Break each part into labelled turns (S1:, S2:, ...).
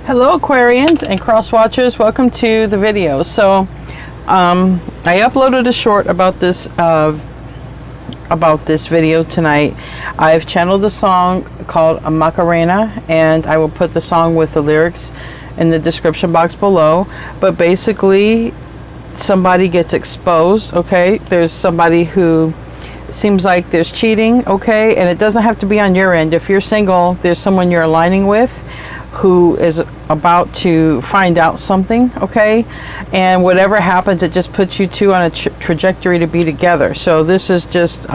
S1: Hello Aquarians and cross watchers, welcome to the video. So I uploaded a short about this video tonight. I've channeled a song called Macarena, and I will put the song with the lyrics in the description box below. But basically somebody gets exposed, okay? There's somebody who seems like there's cheating, okay? And it doesn't have to be on your end. If you're single, there's someone you're aligning with who is about to find out something, okay? And whatever happens, it just puts you two on a trajectory to be together. So this is just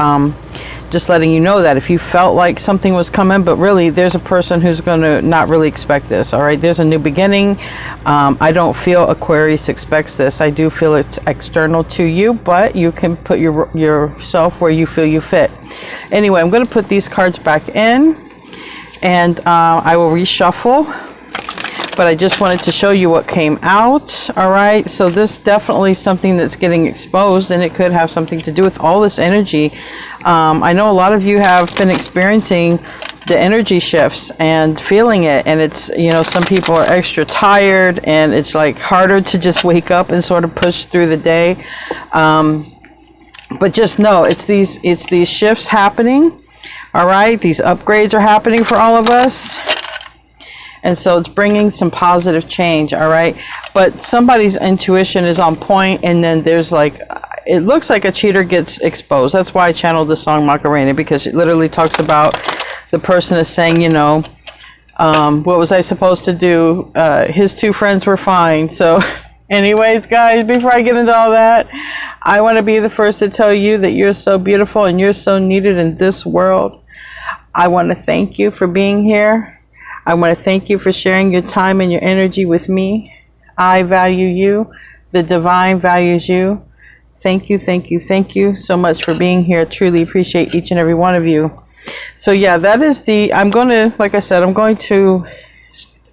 S1: letting you know that if you felt like something was coming, but really there's a person who's going to not really expect this. All right, there's a new beginning. I don't feel Aquarius expects this. I do feel it's external to you, but you can put yourself where you feel you fit. Anyway, I'm going to put these cards back in, and I will reshuffle, but I just wanted to show you what came out. All right, so this definitely something that's getting exposed, and it could have something to do with all this energy. I know a lot of you have been experiencing the energy shifts and feeling it, and it's, you know, some people are extra tired, and it's like harder to just wake up and sort of push through the day. But just know it's these shifts happening. All right, these upgrades are happening for all of us, and so it's bringing some positive change. All right, but somebody's intuition is on point, and then there's like, it looks like a cheater gets exposed. That's why I channeled the song Macarena, because it literally talks about the person is saying, you know, what was I supposed to do? His two friends were fine. So anyways, guys, before I get into all that, I want to be the first to tell you that you're so beautiful and you're so needed in this world. I want to thank you for being here. I want to thank you for sharing your time and your energy with me. I value you. The divine values you. Thank you, thank you, thank you so much for being here. Truly appreciate each and every one of you. So yeah, that is I'm going to, like I said, I'm going to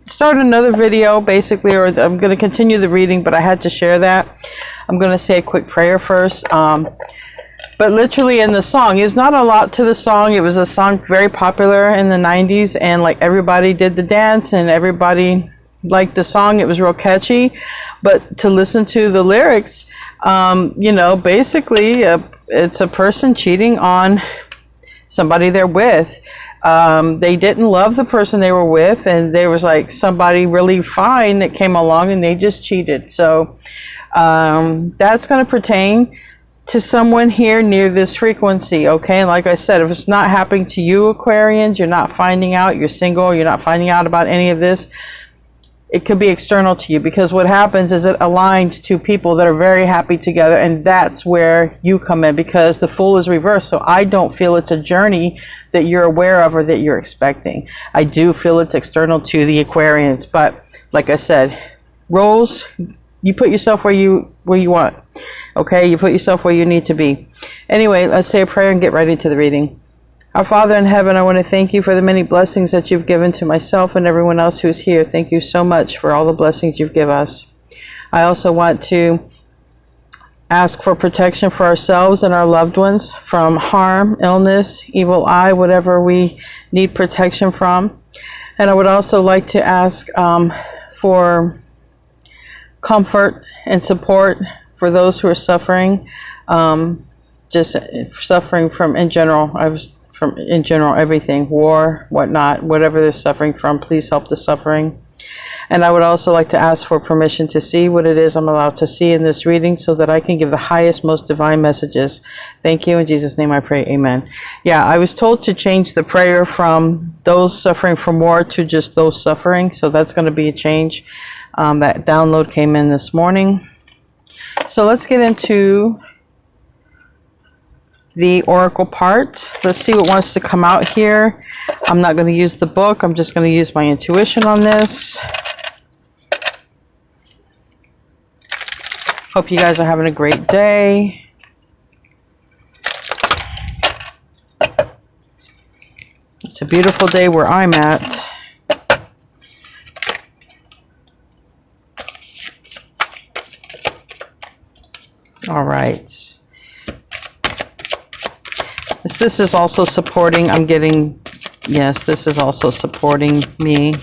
S1: start another video basically, or I'm going to continue the reading, but I had to share that. I'm going to say a quick prayer first. But literally in the song, there's not a lot to the song. It was a song very popular in the 90s, and like everybody did the dance and everybody liked the song. It was real catchy. But to listen to the lyrics, you know, basically it's a person cheating on somebody they're with. They didn't love the person they were with, and there was like somebody really fine that came along and they just cheated. So that's going to pertain to someone here near this frequency, okay? And like I said, if it's not happening to you, Aquarians, you're not finding out, you're single, you're not finding out about any of this, it could be external to you, because what happens is it aligns to people that are very happy together, and that's where you come in, because the Fool is reversed. So I don't feel it's a journey that you're aware of or that you're expecting. I do feel it's external to the Aquarians, but like I said, roles, you put yourself where you want. Okay, you put yourself where you need to be. Anyway, let's say a prayer and get right into the reading. Our Father in heaven, I want to thank you for the many blessings that you've given to myself and everyone else who's here. Thank you so much for all the blessings you've given us. I also want to ask for protection for ourselves and our loved ones from harm, illness, evil eye, whatever we need protection from. And I would also like to ask for comfort and support for those who are suffering, just suffering from in general. Everything, war, whatnot, whatever they're suffering from, please help the suffering. And I would also like to ask for permission to see what it is I'm allowed to see in this reading, so that I can give the highest, most divine messages. Thank you. In Jesus' name I pray. Amen. Yeah, I was told to change the prayer from those suffering from war to just those suffering. So that's going to be a change. That download came in this morning. So let's get into the oracle part. Let's see what wants to come out here. I'm not going to use the book. I'm just going to use my intuition on this. Hope you guys are having a great day. It's a beautiful day where I'm at. All right. This is also supporting, I'm getting, yes, this is also supporting me.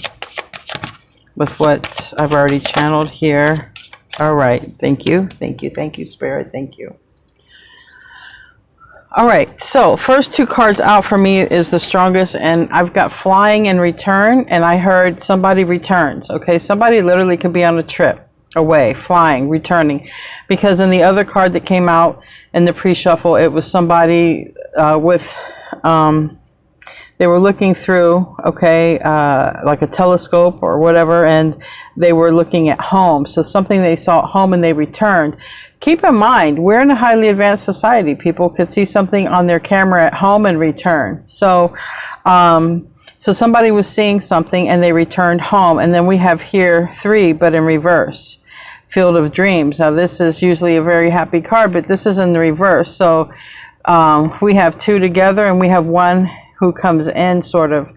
S1: with what I've already channeled here. All right. Thank you. Thank you. Thank you, Spirit. Thank you. All right. So first two cards out for me is the strongest, and I've got flying and return, and I heard somebody returns. Okay. Somebody literally could be on a trip away, flying, returning, because in the other card that came out in the pre-shuffle, it was somebody with, they were looking through, okay, like a telescope or whatever, and they were looking at home. So something they saw at home and they returned. Keep in mind, we're in a highly advanced society. People could see something on their camera at home and return. So, so somebody was seeing something and they returned home. And then we have here 3, but in reverse. Field of Dreams. Now this is usually a very happy card, but this is in the reverse. So we have 2 together, and we have 1 who comes in sort of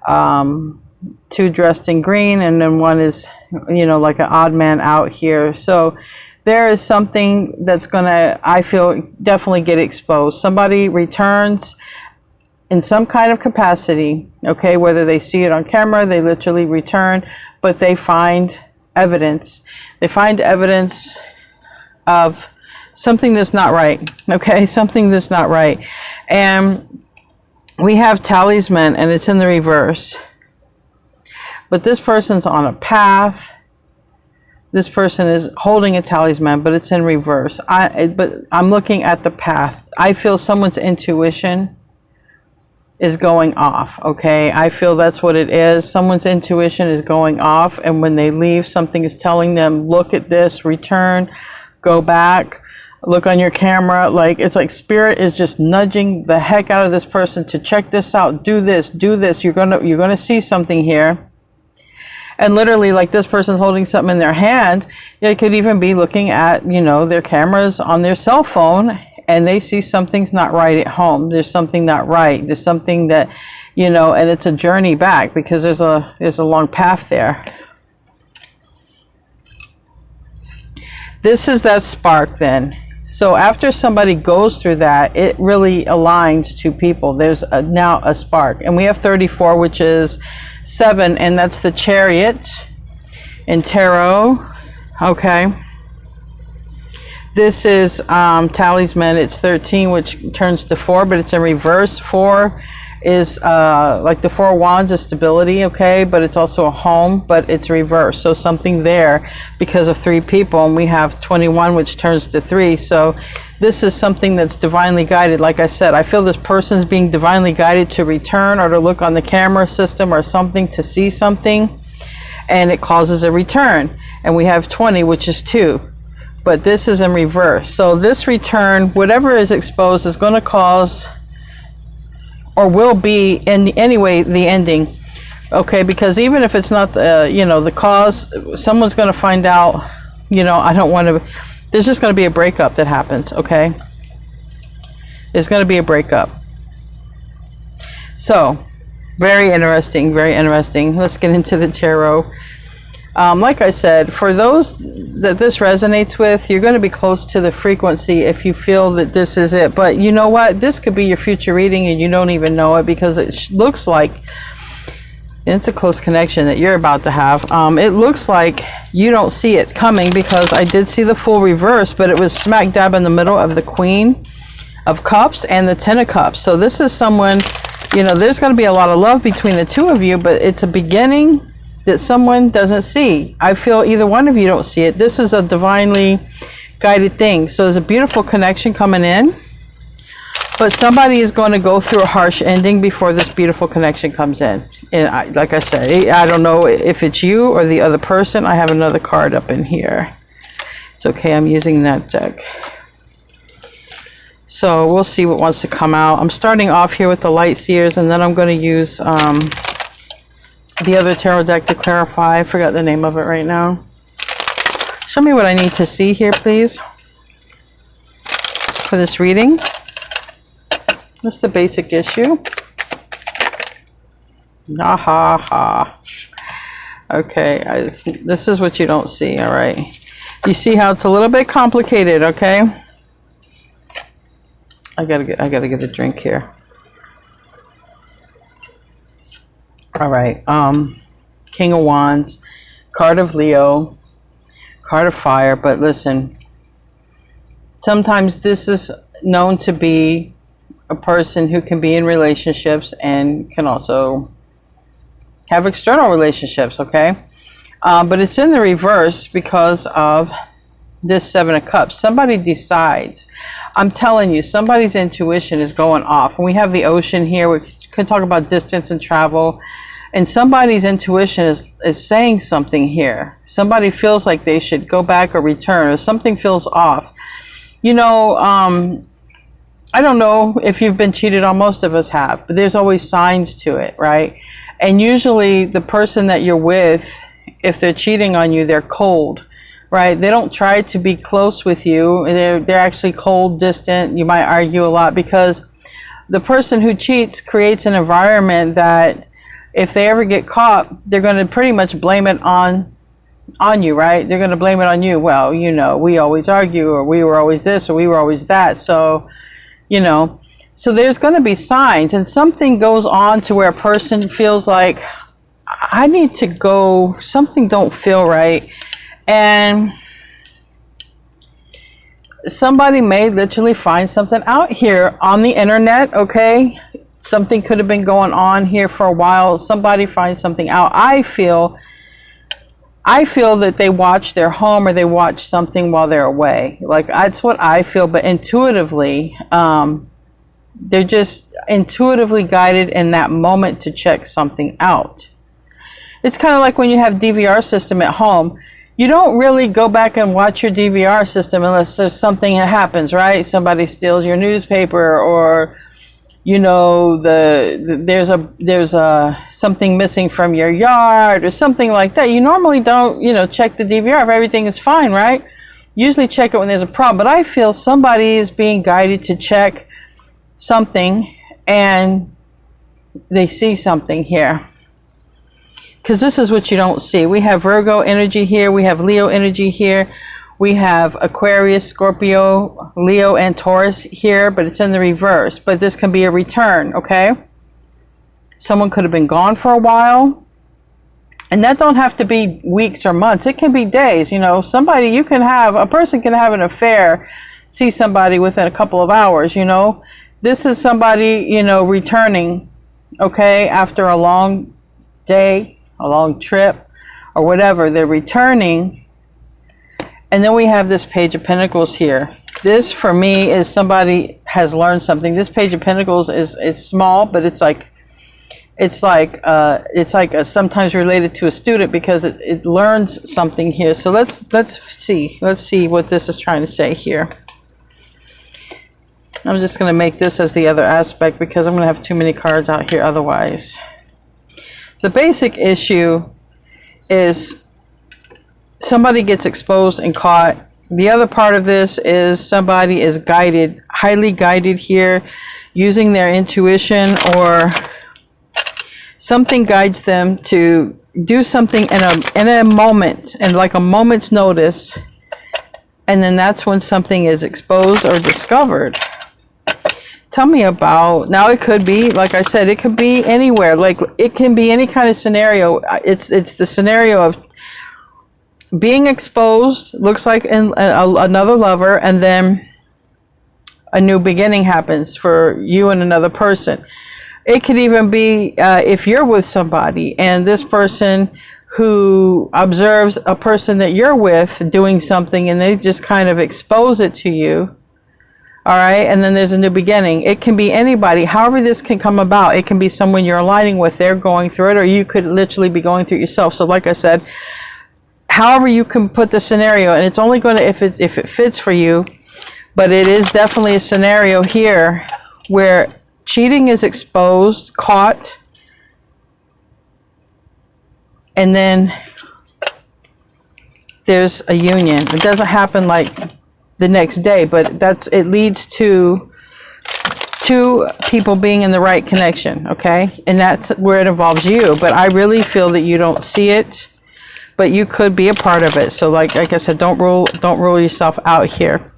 S1: 2 dressed in green, and then 1 is, you know, like an odd man out here. So there is something that's gonna, I feel, definitely get exposed. Somebody returns in some kind of capacity, okay, whether they see it on camera, they literally return, but they find evidence. They find evidence of something that's not right, okay, something that's not right. And we have Talisman, and it's in the reverse. But this person's on a path. This person is holding a talisman, but it's in reverse. But I'm looking at the path. I feel someone's intuition is going off, okay? I feel that's what it is. Someone's intuition is going off, and when they leave, something is telling them, look at this, return, go back, look on your camera. Like, it's like Spirit is just nudging the heck out of this person to check this out, do this, do this. You're gonna see something here. And literally, like, this person's holding something in their hand. It could even be looking at, you know, their cameras on their cell phone, and they see something's not right at home. There's something not right. There's something that, you know, and it's a journey back, because there's a long path there. This is that spark then. So after somebody goes through that, it really aligns 2 people. There's now a spark. And we have 34, which is 7, and that's the Chariot in Tarot. Okay. This is Talisman. It's 13, which turns to 4, but it's in reverse. 4 is like the 4 wands of stability, okay, but it's also a home, but it's reversed. So something there because of 3 people, and we have 21, which turns to 3. So this is something that's divinely guided. Like I said, I feel this person's being divinely guided to return, or to look on the camera system or something to see something, and it causes a return. And we have 20, which is 2. But this is in reverse. So this return, whatever is exposed, is going to cause, or will be, in anyway, the ending. Okay, because even if it's not the, you know, the cause, someone's going to find out, you know, I don't want to, there's just going to be a breakup that happens, okay? There's going to be a breakup. So, very interesting, very interesting. Let's get into the tarot. Like I said, for those that this resonates with, you're going to be close to the frequency if you feel that this is it. But you know what? This could be your future reading and you don't even know it, because it looks like it's a close connection that you're about to have. It looks like you don't see it coming, because I did see the Fool reverse, but it was smack dab in the middle of the Queen of Cups and the 10 of Cups. So this is someone, you know, there's going to be a lot of love between the 2 of you, but it's a beginning that someone doesn't see. I feel either one of you don't see it. This is a divinely guided thing. So there's a beautiful connection coming in, but somebody is going to go through a harsh ending before this beautiful connection comes in. And like I said, I don't know if it's you or the other person. I have another card up in here. It's okay, I'm using that deck. So we'll see what wants to come out. I'm starting off here with the Light Seers, and then I'm going to use the other tarot deck to clarify. I forgot the name of it right now. Show me what I need to see here, please, for this reading. What's the basic issue? Ah ha ha. Okay, this is what you don't see, all right? You see how it's a little bit complicated, okay? I gotta get a drink here. All right, King of Wands, card of Leo, card of fire. But listen, sometimes this is known to be a person who can be in relationships and can also have external relationships, okay? But it's in the reverse because of this Seven of Cups. Somebody decides. I'm telling you, somebody's intuition is going off. And we have the ocean here. We can talk about distance and travel. And somebody's intuition is saying something here. Somebody feels like they should go back or return, or something feels off. You know, I don't know if you've been cheated on. Most of us have. But there's always signs to it, right? And usually the person that you're with, if they're cheating on you, they're cold, right? They don't try to be close with you. They're actually cold, distant. You might argue a lot because the person who cheats creates an environment that if they ever get caught, they're going to pretty much blame it on you, right? They're going to blame it on you. Well, you know, we always argue, or we were always this, or we were always that. So, you know, so there's going to be signs, and something goes on to where a person feels like, I need to go, something don't feel right. And somebody may literally find something out here on the internet, okay? Something could have been going on here for a while. Somebody finds something out. I feel that they watch their home, or they watch something while they're away. Like, that's what I feel, but intuitively, they're just intuitively guided in that moment to check something out. It's kind of like when you have DVR system at home. You don't really go back and watch your DVR system unless there's something that happens, right? Somebody steals your newspaper, or you know, there's a something missing from your yard or something like that. You normally don't, you know, check the DVR if everything is fine, right? Usually check it when there's a problem. But I feel somebody is being guided to check something, and they see something here. Because this is what you don't see. We have Virgo energy here. We have Leo energy here. We have Aquarius, Scorpio, Leo, and Taurus here, but it's in the reverse. But this can be a return, okay? Someone could have been gone for a while. And that don't have to be weeks or months. It can be days. You know, a person can have an affair, see somebody within a couple of hours, you know. This is somebody, you know, returning, okay, after a long day, a long trip, or whatever. They're returning. And then we have this Page of Pentacles here. This, for me, is somebody has learned something. This Page of Pentacles is small, but it's sometimes related to a student because it learns something here. So let's see what this is trying to say here. I'm just going to make this as the other aspect because I'm going to have too many cards out here otherwise. The basic issue is somebody gets exposed and caught. The other part of this is somebody is guided, highly guided here, using their intuition, or something guides them to do something in a moment, and like a moment's notice, and then that's when something is exposed or discovered. Tell me about, now it could be, like I said, it could be anywhere. Like, it can be any kind of scenario. It's the scenario of being exposed, looks like another lover, and then a new beginning happens for you and another person. It could even be if you're with somebody and this person who observes a person that you're with doing something, and they just kind of expose it to you. All right, and then there's a new beginning. It can be anybody. However this can come about, it can be someone you're aligning with. They're going through it, or you could literally be going through it yourself. So like I said, however you can put the scenario, and it's only going to if it fits for you, but it is definitely a scenario here where cheating is exposed, caught, and then there's a union. It doesn't happen like the next day, but it leads to two people being in the right connection, okay? And that's where it involves you. But I really feel that you don't see it, but you could be a part of it. So like I said, don't rule yourself out here.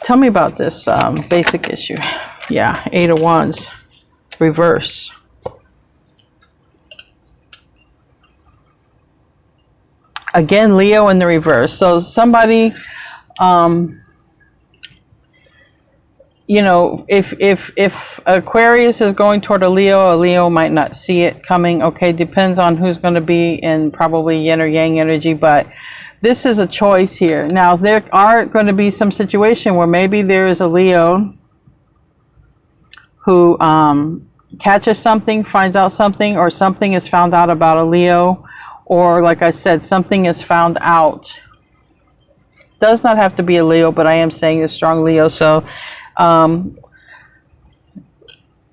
S1: Tell me about this basic issue. Yeah, 8 of Wands, reverse. Again, Leo in the reverse. So somebody, you know, if Aquarius is going toward a Leo might not see it coming. Okay, depends on who's going to be in probably yin or yang energy, but this is a choice here. Now, there are going to be some situation where maybe there is a Leo who catches something, finds out something, or something is found out about a Leo, or like I said, something is found out. Does not have to be a Leo, but I am saying a strong Leo. So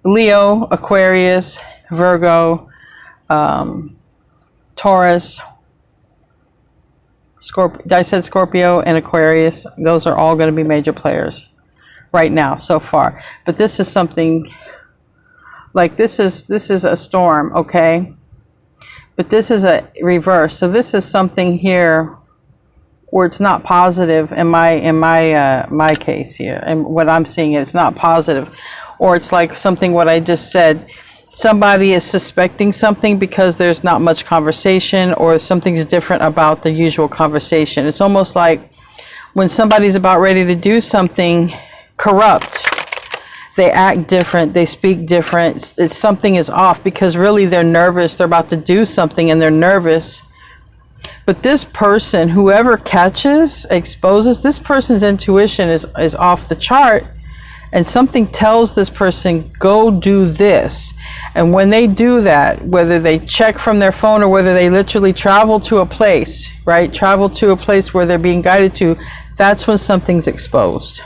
S1: Leo, Aquarius, Virgo, Taurus, I said Scorpio and Aquarius. Those are all going to be major players right now so far. But this is something like this is a storm, okay? But this is a reverse. So this is something here where it's not positive in my case here, and what I'm seeing, it's not positive. Or it's like something what I just said, somebody is suspecting something because there's not much conversation, or something's different about the usual conversation. It's almost like when somebody's about ready to do something corrupt, they act different, they speak different, something is off because really they're nervous, they're about to do something and they're nervous. But this person, whoever exposes, this person's intuition is off the chart, and something tells this person, go do this. And when they do that, whether they check from their phone or whether they literally travel to a place, right? Travel to a place where they're being guided to, that's when something's exposed.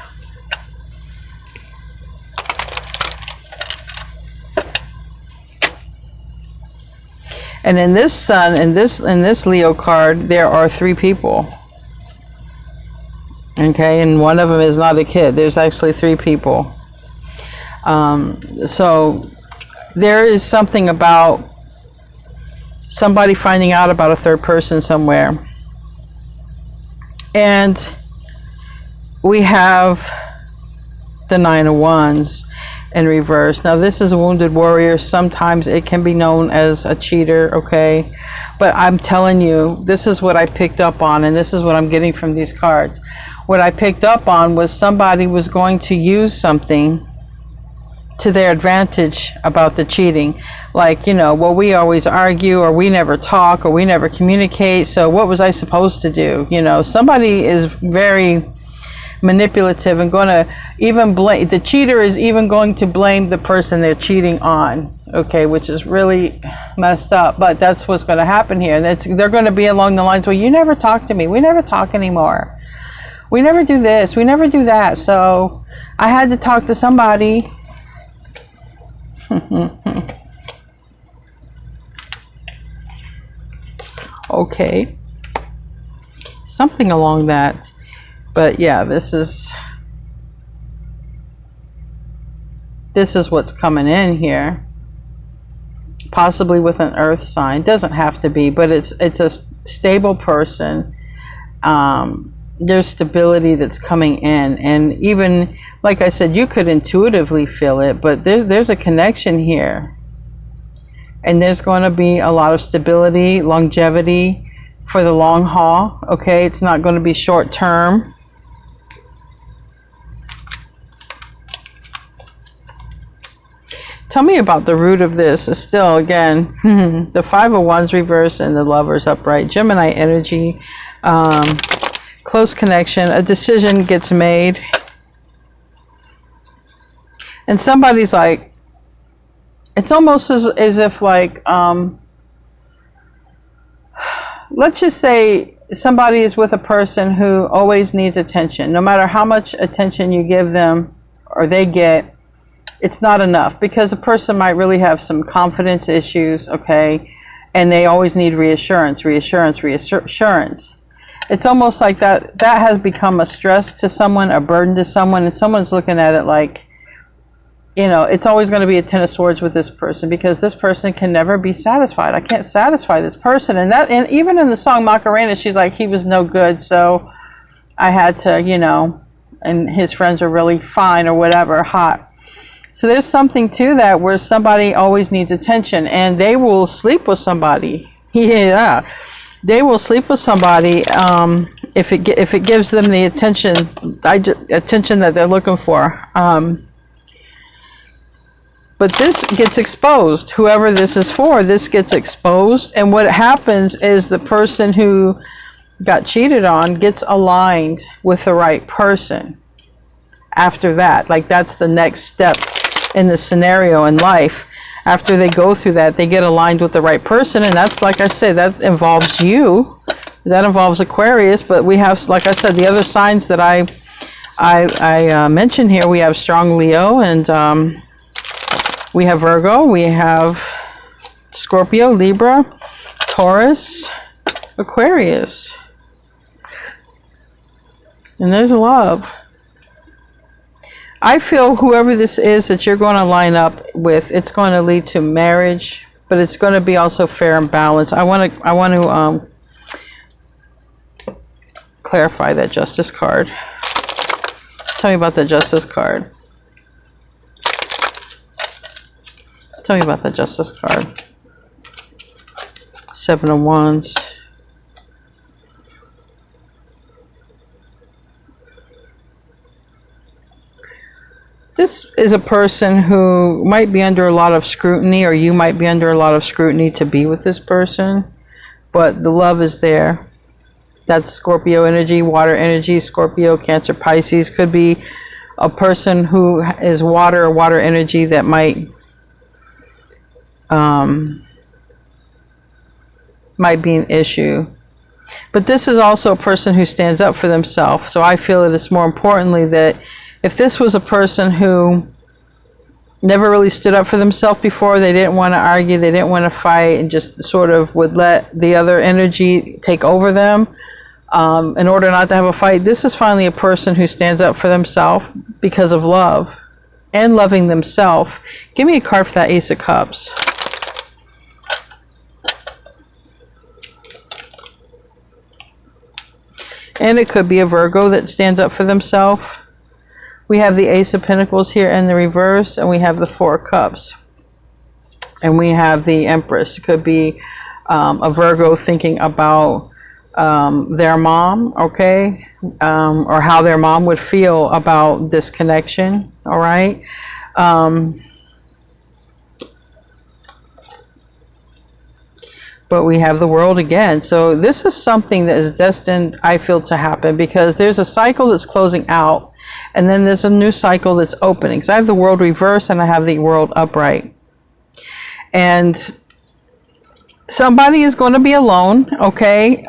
S1: And in this Sun, in this Leo card, there are 3 people. Okay, and one of them is not a kid. There's actually 3 people. So there is something about somebody finding out about a third person somewhere. And we have the 9 of Wands in reverse. Now this is a wounded warrior. Sometimes it can be known as a cheater, okay? But I'm telling you, this is what I picked up on, and this is what I'm getting from these cards. What I picked up on was somebody was going to use something to their advantage about the cheating. Like, you know, well, we always argue, or we never talk, or we never communicate, so what was I supposed to do? You know, somebody is very manipulative and going to even blame, the cheater is even going to blame the person they're cheating on, okay, which is really messed up. But that's what's going to happen here. They're going to be along the lines, well, you never talk to me, we never talk anymore, we never do this, we never do that, so I had to talk to somebody. Okay, something along that. But yeah, this is what's coming in here, possibly with an earth sign. Doesn't have to be, but it's a stable person. There's stability that's coming in, and even like I said, you could intuitively feel it, but there's a connection here, and there's going to be a lot of stability, longevity for the long haul. Okay, it's not going to be short term. Tell me about the root of this. Is still, again, the 5 of Wands reverse and the Lovers upright. Gemini energy, close connection, a decision gets made. And somebody's like, it's almost as if like, let's just say somebody is with a person who always needs attention. No matter how much attention you give them or they get, it's not enough, because the person might really have some confidence issues, okay, and they always need reassurance. It's almost like that has become a stress to someone, a burden to someone, and someone's looking at it like, you know, it's always going to be a 10 of swords with this person, because this person can never be satisfied. I can't satisfy this person. And even in the song Macarena, she's like, he was no good, so I had to, you know, and his friends are really fine or whatever, hot. So there's something to that where somebody always needs attention, and they will sleep with somebody. Yeah. They will sleep with somebody if it gives them the attention that they're looking for. But this gets exposed. Whoever this is for, this gets exposed. And what happens is the person who got cheated on gets aligned with the right person after that. Like, that's the next step in the scenario in life. After they go through that, they get aligned with the right person. And that's, like I say, that involves you. That involves Aquarius. But we have, like I said, the other signs that I mentioned here. We have strong Leo, and we have Virgo, we have Scorpio, Libra, Taurus, Aquarius. And there's love. I feel whoever this is that you're going to line up with, it's going to lead to marriage, but it's going to be also fair and balanced. I want to clarify that Justice card. Tell me about the Justice card. Tell me about the Justice card. 7 of Wands. This is a person who might be under a lot of scrutiny, or you might be under a lot of scrutiny to be with this person, but the love is there. That's Scorpio energy, water energy, Scorpio, Cancer, Pisces. Could be a person who is water or water energy that might be an issue. But this is also a person who stands up for themselves. So I feel it is more importantly that if this was a person who never really stood up for themselves before, they didn't want to argue, they didn't want to fight, and just sort of would let the other energy take over them in order not to have a fight, this is finally a person who stands up for themselves because of love and loving themselves. Give me a card for that Ace of Cups. And it could be a Virgo that stands up for themselves. We have the Ace of Pentacles here in the reverse, and we have the Four of Cups. And we have the Empress. It could be a Virgo thinking about their mom, okay? Or how their mom would feel about this connection, all right? But we have the World again. So this is something that is destined, I feel, to happen, because there's a cycle that's closing out, and then there's a new cycle that's opening. So I have the World reverse and I have the World upright. And somebody is going to be alone, okay,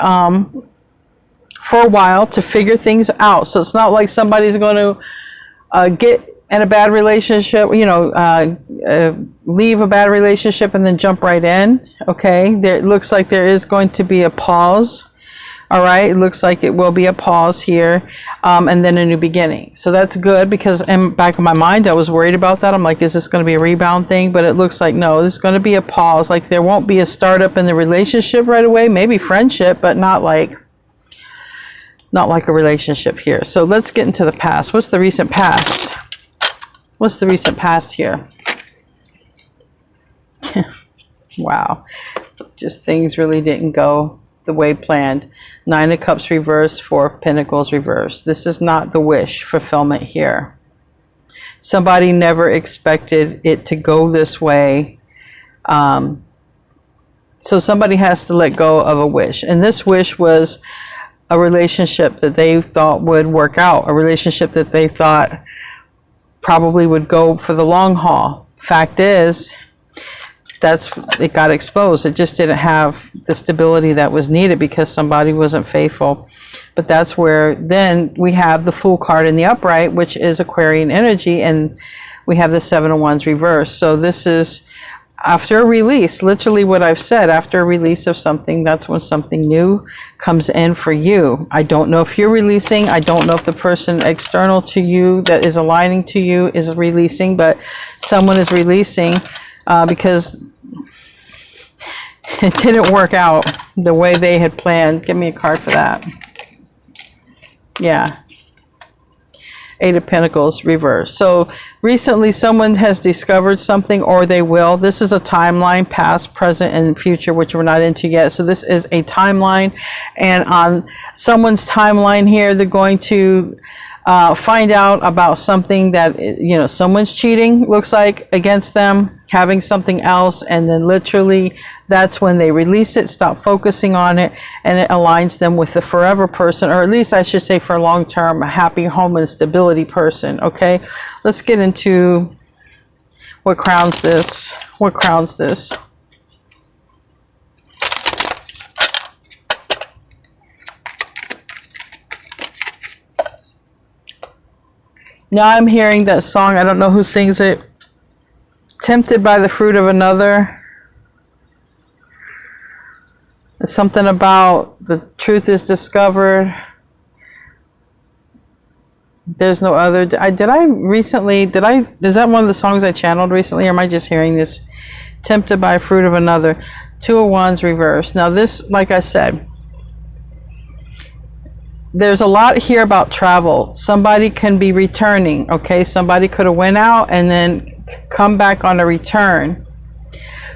S1: for a while to figure things out. So it's not like somebody's going to get in a bad relationship, you know, leave a bad relationship and then jump right in, okay? It looks like there is going to be a pause, all right? It looks like it will be a pause here, and then a new beginning. So that's good, because in the back of my mind, I was worried about that. I'm like, is this going to be a rebound thing? But it looks like, no, there's going to be a pause. Like, there won't be a startup in the relationship right away, maybe friendship, but not like a relationship here. So let's get into the past. What's the recent past? What's the recent past here? Wow. Just things really didn't go the way planned. 9 of Cups reverse, 4 of Pentacles reverse. This is not the wish fulfillment here. Somebody never expected it to go this way. So somebody has to let go of a wish. And this wish was a relationship that they thought would work out. A relationship that they thought probably would go for the long haul. Fact is, it got exposed. It just didn't have the stability that was needed because somebody wasn't faithful. But that's where then we have the Fool card in the upright, which is Aquarian energy, and we have the 7 of Wands reverse. So this is after a release, literally what I've said, after a release of something, that's when something new comes in for you. I don't know if you're releasing. I don't know if the person external to you that is aligning to you is releasing, but someone is releasing because it didn't work out the way they had planned. Give me a card for that. Yeah. Eight of Pentacles reversed. So recently someone has discovered something, or they will. This is a timeline, past, present, and future, which we're not into yet. So this is a timeline, and on someone's timeline here, they're going to find out about something that, you know, someone's cheating, looks like, against them, having something else, and then literally that's when they release it, stop focusing on it, and it aligns them with the forever person, or at least I should say for long term, a happy home and stability person. Okay, let's get into what crowns this. What crowns this? Now I'm hearing that song, I don't know who sings it. Tempted by the fruit of another. It's something about the truth is discovered. There's no other. Is that one of the songs I channeled recently, or am I just hearing this? Tempted by fruit of another. Two of Wands reversed. Now this, like I said, there's a lot here about travel. Somebody can be returning, okay? Somebody could have went out and then come back on a return.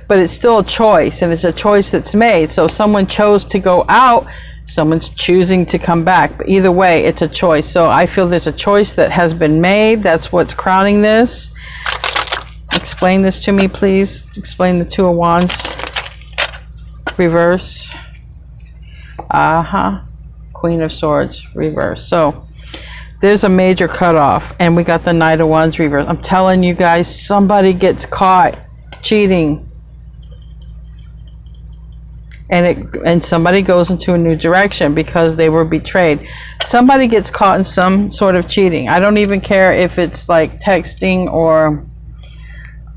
S1: But it's still a choice, and it's a choice that's made. So if someone chose to go out, someone's choosing to come back. But either way, it's a choice. So I feel there's a choice that has been made. That's what's crowning this. Explain this to me, please. Explain the Two of Wands. Reverse. Queen of Swords reverse. So there's a major cutoff, and we got the Knight of Wands reverse. I'm telling you guys, somebody gets caught cheating, and somebody goes into a new direction because they were betrayed. Somebody gets caught in some sort of cheating. I don't even care if it's like texting or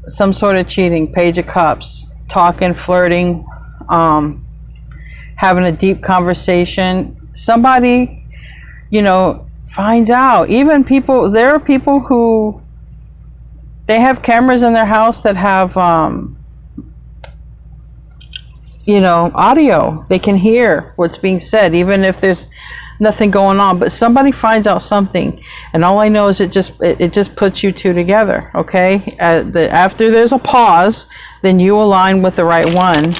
S1: some sort of cheating. Page of Cups, talking, flirting, having a deep conversation. Somebody, you know, finds out. Even people, there are people who, they have cameras in their house that have, you know, audio. They can hear what's being said, even if there's nothing going on. But somebody finds out something, and all I know is it just puts you two together. Okay, after there's a pause, then you align with the right one.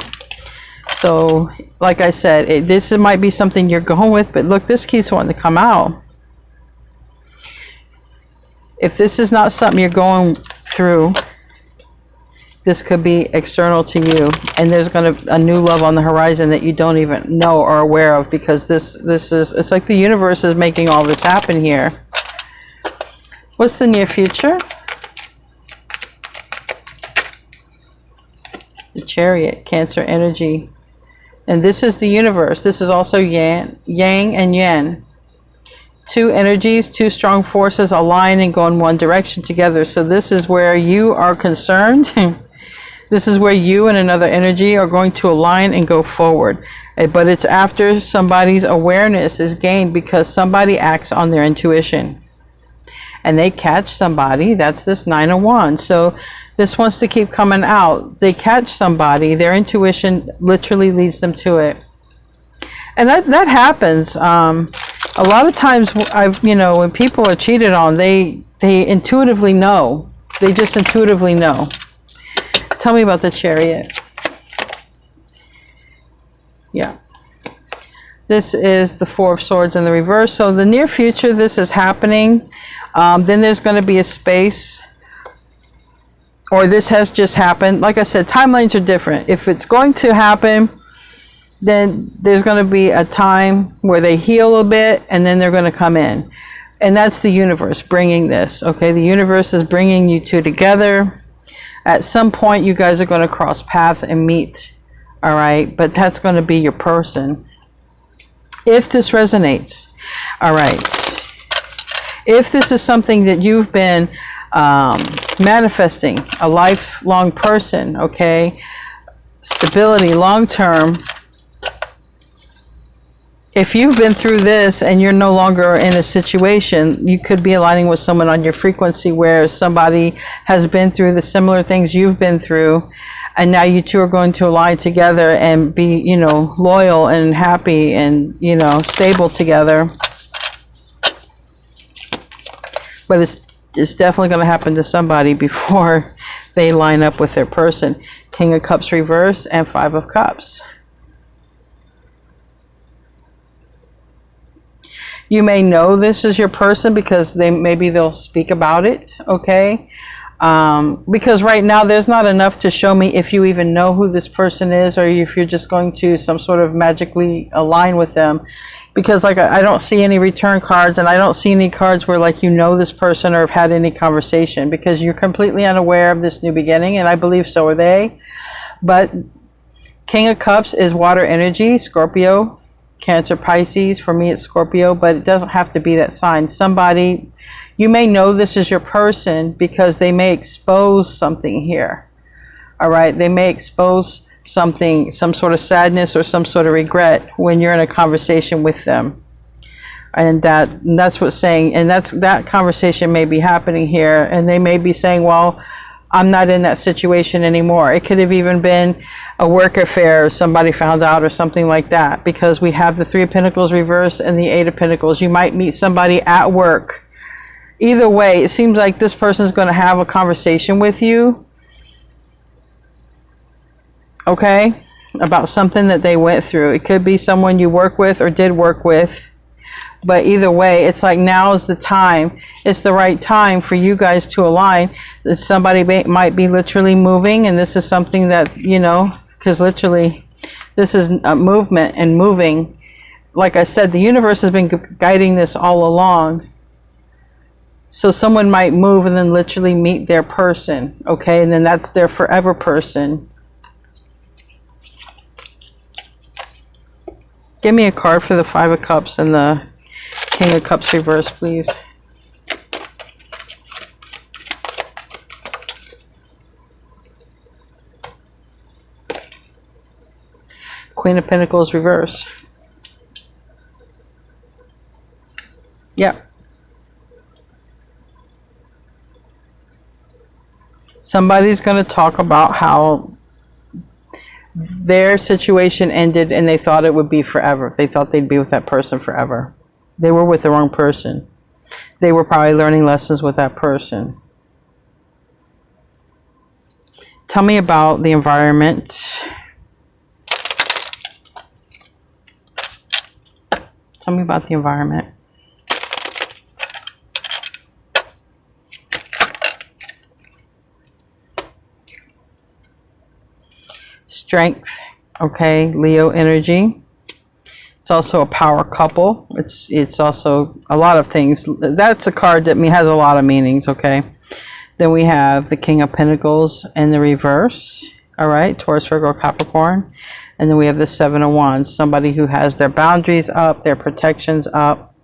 S1: So, like I said, this might be something you're going with, but look, this keeps wanting to come out. If this is not something you're going through, this could be external to you, and there's going to a new love on the horizon that you don't even know or aware of, because this is, it's like the universe is making all this happen here. What's the near future? The Chariot, Cancer energy. And this is the universe. This is also yang and yin. Two energies, two strong forces align and go in one direction together. So this is where you are concerned. This is where you and another energy are going to align and go forward. But it's after somebody's awareness is gained, because somebody acts on their intuition. And they catch somebody. That's this Nine of Wands. So this wants to keep coming out. They catch somebody, their intuition literally leads them to it. And that happens. A lot of times, when people are cheated on, they intuitively know. They just intuitively know. Tell me about the Chariot. Yeah. This is the Four of Swords in the reverse. So the near future, this is happening. Then there's going to be a space, or this has just happened. Like I said, timelines are different. If it's going to happen, then there's going to be a time where they heal a bit, and then they're going to come in. And that's the universe bringing this, okay? The universe is bringing you two together. At some point, you guys are going to cross paths and meet, all right? But that's going to be your person. If this resonates, all right. If this is something that you've been manifesting, a lifelong person, okay? Stability, long-term. If you've been through this and you're no longer in a situation, you could be aligning with someone on your frequency where somebody has been through the similar things you've been through, and now you two are going to align together and be, loyal and happy and, stable together. But it's definitely going to happen to somebody before they line up with their person. King of Cups reverse and Five of Cups. You may know this is your person because maybe they'll speak about it, okay? Because right now there's not enough to show me if you even know who this person is, or if you're just going to some sort of magically align with them. Because like I don't see any return cards, and I don't see any cards where like you know this person or have had any conversation, because you're completely unaware of this new beginning, and I believe so are they. But King of Cups is water energy, Scorpio, Cancer, Pisces. For me it's Scorpio, but it doesn't have to be that sign. Somebody, you may know this is your person because they may expose something here. All right, they may expose something, some sort of sadness or some sort of regret when you're in a conversation with them. And that's what's saying, and that conversation may be happening here, and they may be saying, well, I'm not in that situation anymore. It could have even been a work affair, or somebody found out, or something like that, because we have the Three of Pentacles reversed and the Eight of Pentacles. You might meet somebody at work. Either way, it seems like this person is going to have a conversation with you, okay, about something that they went through. It could be someone you work with or did work with. But either way, it's like now is the time. It's the right time for you guys to align. Somebody might be literally moving, and this is something that, you know, because literally this is a movement and moving. Like I said, the universe has been guiding this all along. So someone might move and then literally meet their person, okay? And then that's their forever person. Give me a card for the Five of Cups and the King of Cups reverse, please. Queen of Pentacles reverse. Yep. Somebody's going to talk about how their situation ended and they thought it would be forever. They thought they'd be with that person forever. They were with the wrong person. They were probably learning lessons with that person. Tell me about the environment. Tell me about the environment. Strength. Okay, Leo energy. It's also a power couple. It's also a lot of things. That's a card that has a lot of meanings, okay? Then we have the King of Pentacles in the reverse. All right, Taurus, Virgo, Capricorn. And then we have the Seven of Wands, somebody who has their boundaries up, their protections up.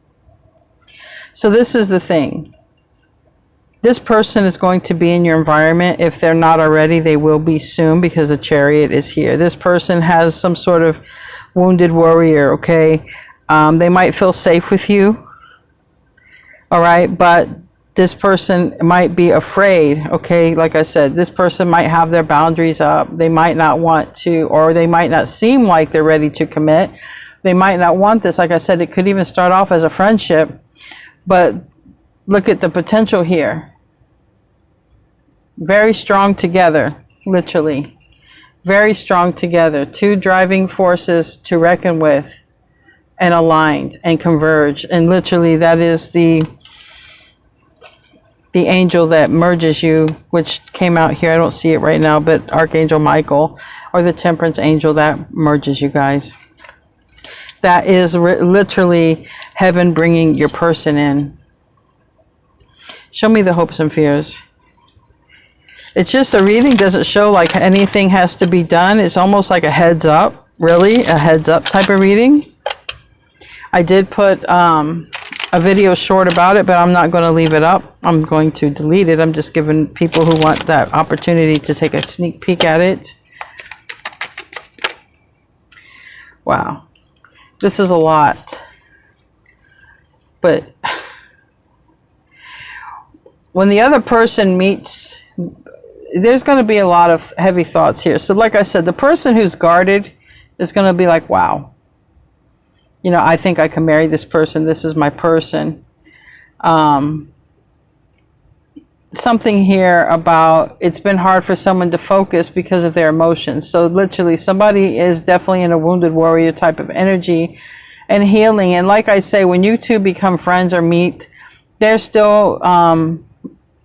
S1: So this is the thing. This person is going to be in your environment. If they're not already, they will be soon, because the Chariot is here. This person has some sort of wounded warrior, okay? They might feel safe with you, all right? But this person might be afraid, okay? Like I said, this person might have their boundaries up. They might not want to, or they might not seem like they're ready to commit. They might not want this. Like I said, it could even start off as a friendship. But look at the potential here. Very strong together, literally. Very strong together. Two driving forces to reckon with, and aligned and converge. And literally that is the angel that merges you, which came out here. I don't see it right now, but Archangel Michael, or the Temperance Angel, that merges you guys. That is literally heaven bringing your person in. Show me the hopes and fears. It's just a reading. Doesn't show like anything has to be done. It's almost like a heads up, really, a heads up type of reading. I did put a video short about it, but I'm not going to leave it up. I'm going to delete it. I'm just giving people who want that opportunity to take a sneak peek at it. Wow. This is a lot. But when the other person meets, there's going to be a lot of heavy thoughts here. So like I said, the person who's guarded is going to be like, wow, you know, I think I can marry this person. This is my person. something here about it's been hard for someone to focus because of their emotions. So literally somebody is definitely in a wounded warrior type of energy and healing. And like I say, when you two become friends or meet, they're still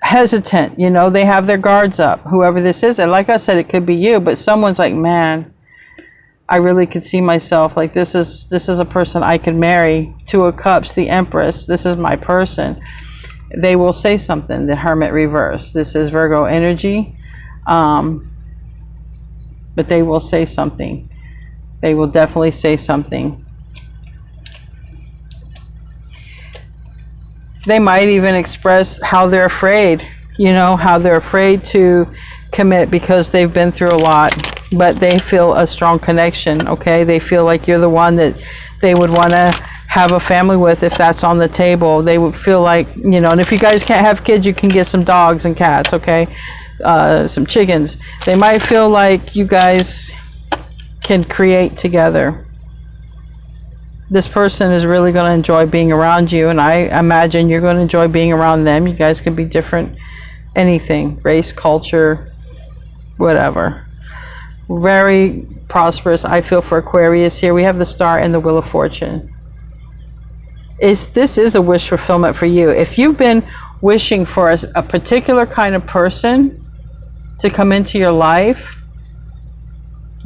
S1: hesitant, you know, they have their guards up, whoever this is. And like I said, it could be you, but someone's like, man, I really could see myself, like this is a person I could marry. Two of Cups, the Empress, this is my person. They will say something. The Hermit reverse, this is Virgo energy, but they will say something. They will definitely say something. They might even express how they're afraid, you know, how they're afraid to commit because they've been through a lot, but they feel a strong connection, okay? They feel like you're the one that they would want to have a family with if that's on the table. They would feel like, you know, and if you guys can't have kids, you can get some dogs and cats, okay? Some chickens. They might feel like you guys can create together. This person is really going to enjoy being around you, and I imagine you're going to enjoy being around them. You guys could be different, anything, race, culture, whatever. Very prosperous, I feel, for Aquarius here. We have the Star and the Wheel of Fortune. This is a wish fulfillment for you. If you've been wishing for a particular kind of person to come into your life,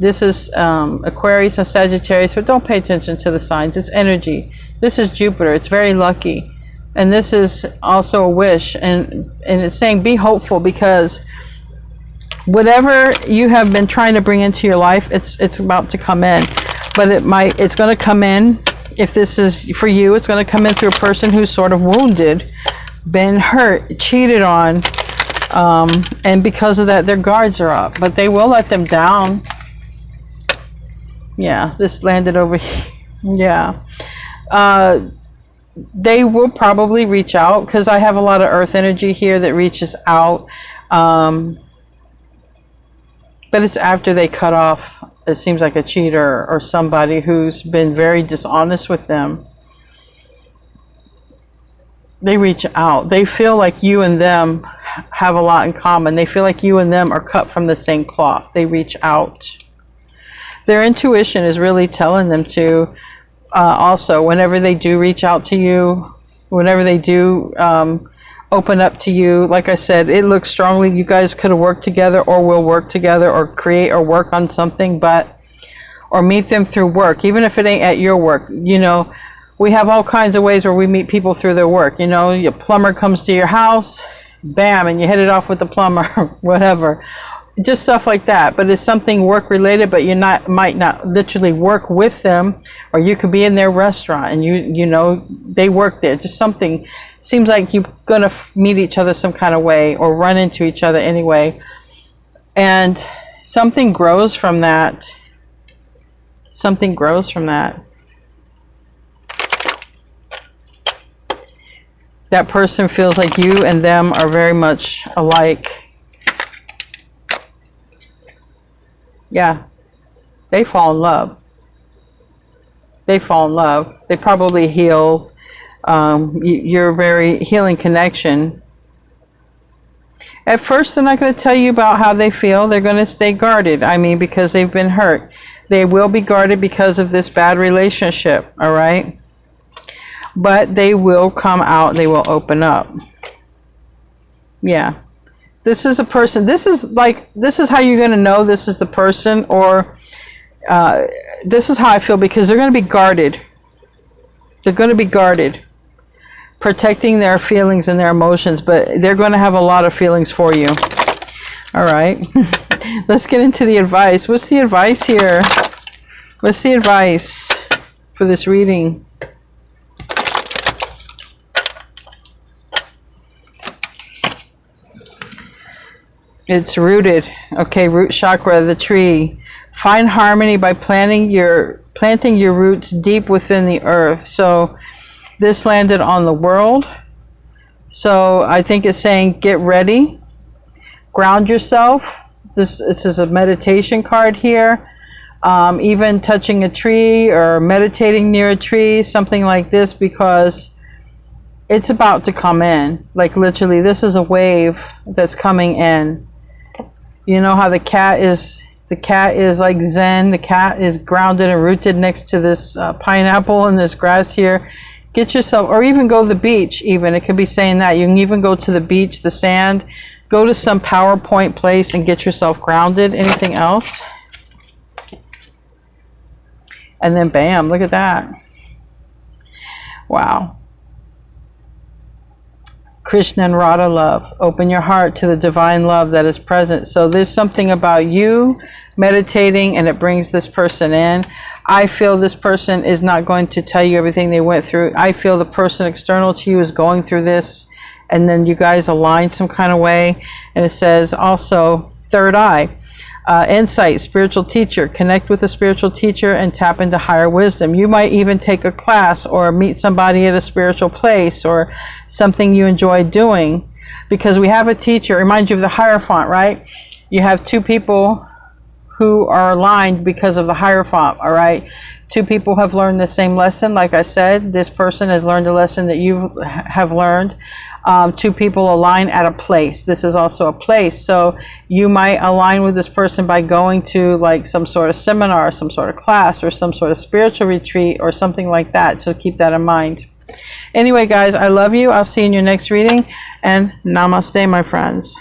S1: this is Aquarius and Sagittarius, but don't pay attention to the signs. It's energy. This is Jupiter. It's very lucky. And this is also a wish. And it's saying be hopeful, because whatever you have been trying to bring into your life, it's about to come in. But it's going to come in, if this is for you, it's going to come in through a person who's sort of wounded, been hurt, cheated on. And because of that, their guards are up. But they will let them down. Yeah, this landed over here. Yeah. They will probably reach out, because I have a lot of earth energy here that reaches out. But it's after they cut off, it seems like, a cheater or somebody who's been very dishonest with them. They reach out. They feel like you and them have a lot in common. They feel like you and them are cut from the same cloth. They reach out. Their intuition is really telling them to, also, whenever they do reach out to you, whenever they do open up to you, like I said, it looks strongly you guys could have worked together, or will work together, or create or work on something, or meet them through work, even if it ain't at your work. You know, we have all kinds of ways where we meet people through their work. You know, your plumber comes to your house, bam, and you hit it off with the plumber, whatever. Just stuff like that. But it's something work related, but you might not literally work with them, or you could be in their restaurant and you know they work there. Just something seems like you're gonna meet each other some kind of way, or run into each other anyway, and something grows from that. Something grows from that. That person feels like you and them are very much alike. Yeah, they fall in love. They fall in love. They probably heal. You're a very healing connection. At first, they're not going to tell you about how they feel. They're going to stay guarded. I mean, because they've been hurt. They will be guarded because of this bad relationship, all right? But they will come out. They will open up. Yeah. This is a person, this is how you're going to know this is the person, or this is how I feel, because they're going to be guarded. They're going to be guarded, protecting their feelings and their emotions, but they're going to have a lot of feelings for you. All right. Let's get into the advice. What's the advice here? What's the advice for this reading? It's rooted. Okay, root chakra, the tree. Find harmony by planting your roots deep within the earth. So this landed on the world. So I think it's saying get ready. Ground yourself. This is a meditation card here. Even touching a tree or meditating near a tree, something like this, because it's about to come in. Like literally, this is a wave that's coming in. You know how the cat is like zen. The cat is grounded and rooted next to this pineapple and this grass here. Get yourself, or even go to the beach. Even it could be saying that you can even go to the beach, the sand. Go to some PowerPoint place and get yourself grounded. Anything else? And then bam, look at that. Wow. Krishna and Radha love. Open your heart to the divine love that is present. So there's something about you meditating and it brings this person in. I feel this person is not going to tell you everything they went through. I feel the person external to you is going through this, and then you guys align some kind of way. And it says also third eye, insight, spiritual teacher. Connect with a spiritual teacher and tap into higher wisdom. You might even take a class or meet somebody at a spiritual place or something you enjoy doing, because we have a teacher. Remind you of the Hierophant, right? You have two people who are aligned because of the Hierophant, all right? Two people have learned the same lesson. Like I said, this person has learned a lesson that you have learned. Two people align at a place. This is also a place. So you might align with this person by going to like some sort of seminar, some sort of class, or some sort of spiritual retreat or something like that. So keep that in mind. Anyway, guys, I love you. I'll see you in your next reading. And namaste, my friends.